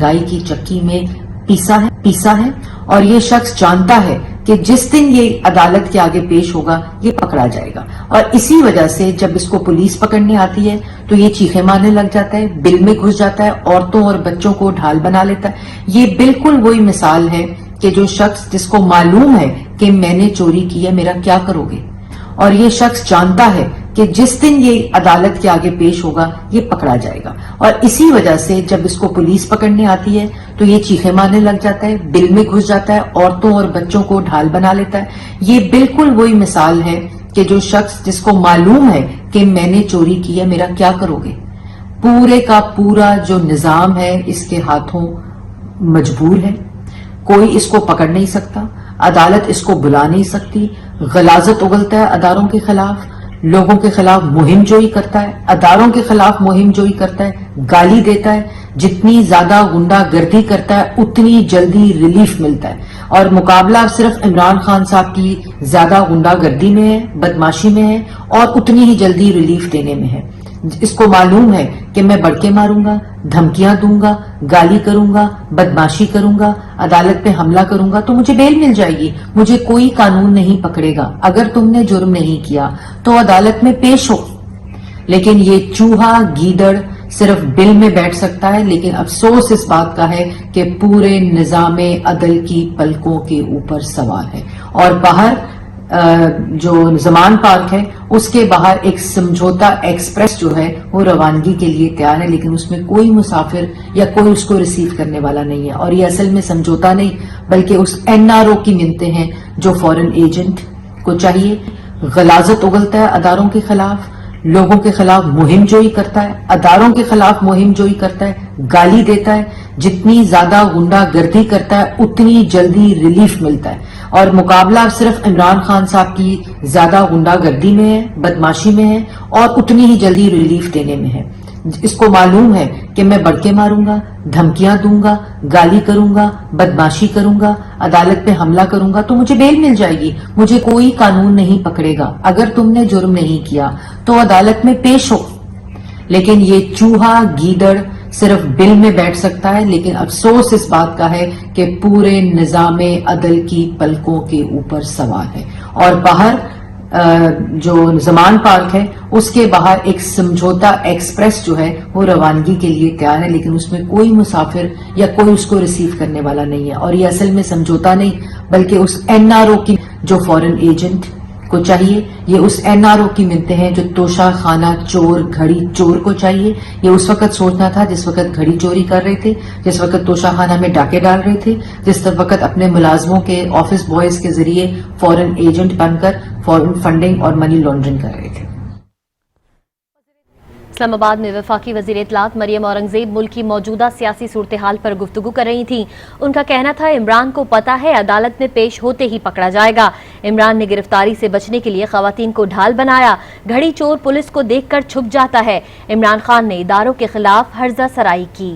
गाय की चक्की में पीसा है और ये शख्स जानता है कि जिस दिन ये अदालत के आगे पेश होगा ये पकड़ा जाएगा, और इसी वजह से जब इसको पुलिस पकड़ने आती है तो ये चीखें मारने लग जाता है, बिल में घुस जाता है, औरतों और बच्चों को ढाल बना लेता है। ये बिल्कुल वही मिसाल है कि जो शख्स जिसको मालूम है कि मैंने चोरी की है, मेरा क्या करोगे, और ये शख्स जानता है कि जिस दिन ये अदालत के आगे पेश होगा ये पकड़ा जाएगा, और इसी वजह से जब इसको पुलिस पकड़ने आती है तो ये चीखें मारने लग जाता है, बिल में घुस जाता है, औरतों और बच्चों को ढाल बना लेता है। ये बिल्कुल वही मिसाल है कि जो शख्स जिसको मालूम है कि मैंने चोरी की है, मेरा क्या करोगे। पूरे का पूरा जो निजाम है इसके हाथों मजबूर है, कोई इसको पकड़ नहीं सकता, अदालत इसको बुला नहीं सकती। गलाजत उगलता है अदारों के खिलाफ, लोगों के खिलाफ मुहिम जोई करता है, अदारों के खिलाफ मुहिम जोई करता है, गाली देता है। जितनी ज्यादा गुंडागर्दी करता है उतनी जल्दी रिलीफ मिलता है, और मुकाबला सिर्फ इमरान खान साहब की ज्यादा गुंडागर्दी में है, बदमाशी में है, और उतनी ही जल्दी रिलीफ देने में है। इसको मालूम है कि मैं बढ़ के मारूंगा, धमकियां दूंगा, गाली करूंगा, बदमाशी करूंगा, अदालत पे हमला करूंगा तो मुझे बेल मिल जाएगी, मुझे कोई कानून नहीं पकड़ेगा। अगर तुमने जुर्म नहीं किया तो अदालत में पेश हो। लेकिन ये चूहा गीदड़ सिर्फ बिल में बैठ सकता है, लेकिन अफसोस इस बात का है कि पूरे निजामे अदल की पलकों के ऊपर सवार है। और बाहर जो जमान पार्क है उसके बाहर एक समझौता एक्सप्रेस जो है वो रवानगी के लिए तैयार है, लेकिन उसमें कोई मुसाफिर या कोई उसको रिसीव करने वाला नहीं है। और ये असल में समझौता नहीं बल्कि उस एनआरओ की मिन्नतें हैं जो फॉरेन एजेंट को चाहिए। गलाजत उगलता है अदारों के खिलाफ, लोगों के खिलाफ मुहिम जोई करता है, अदारों के खिलाफ मुहिम जोई करता है, गाली देता है। जितनी ज्यादा गुंडागर्दी करता है उतनी जल्दी रिलीफ मिलता है, और मुकाबला सिर्फ इमरान खान साहब की ज्यादा गुंडागर्दी में है, बदमाशी में है, और उतनी ही जल्दी रिलीफ देने में है। इसको मालूम है कि मैं बढ़ के मारूंगा, धमकियां दूंगा, गाली करूंगा, बदमाशी करूंगा, अदालत पे हमला करूंगा तो मुझे बेल मिल जाएगी, मुझे कोई कानून नहीं पकड़ेगा। अगर तुमने जुर्म नहीं किया तो अदालत में पेश हो। लेकिन ये चूहा गीदड़ सिर्फ बिल में बैठ सकता है, लेकिन अफसोस इस बात का है कि पूरे निजामे अदल की पलकों के ऊपर सवार है। और बाहर जो जमान पार्क है उसके बाहर एक समझौता एक्सप्रेस जो है वो रवानगी के लिए तैयार है, लेकिन उसमें कोई मुसाफिर या कोई उसको रिसीव करने वाला नहीं है। और ये असल में समझौता नहीं बल्कि उस एनआरओ की जो फॉरेन एजेंट को चाहिए, ये उस एनआरओ की मिन्नतें हैं जो तोशा खाना चोर, घड़ी चोर को चाहिए। ये उस वक्त सोचना था जिस वक्त घड़ी चोरी कर रहे थे, जिस वक्त तोशा खाना में डाके डाल रहे थे, जिस वक्त अपने मुलाजमों के ऑफिस बॉयज के जरिए फॉरेन एजेंट बनकर फॉरेन फंडिंग और मनी लॉन्ड्रिंग कर रहे थे। इस्लामाबाद में वफाकी वज़ीर इत्तलात मरियम औरंगज़ेब मुल्क की मौजूदा सियासी सूरत हाल पर गुफ्तगू कर रही थीं। उनका कहना था इमरान को पता है अदालत में पेश होते ही पकड़ा जाएगा। इमरान ने गिरफ्तारी से बचने के लिए खवातीन को ढाल बनाया। घड़ी चोर पुलिस को देखकर छुप जाता है। इमरान खान ने इदारों के खिलाफ हर्जा सराई की।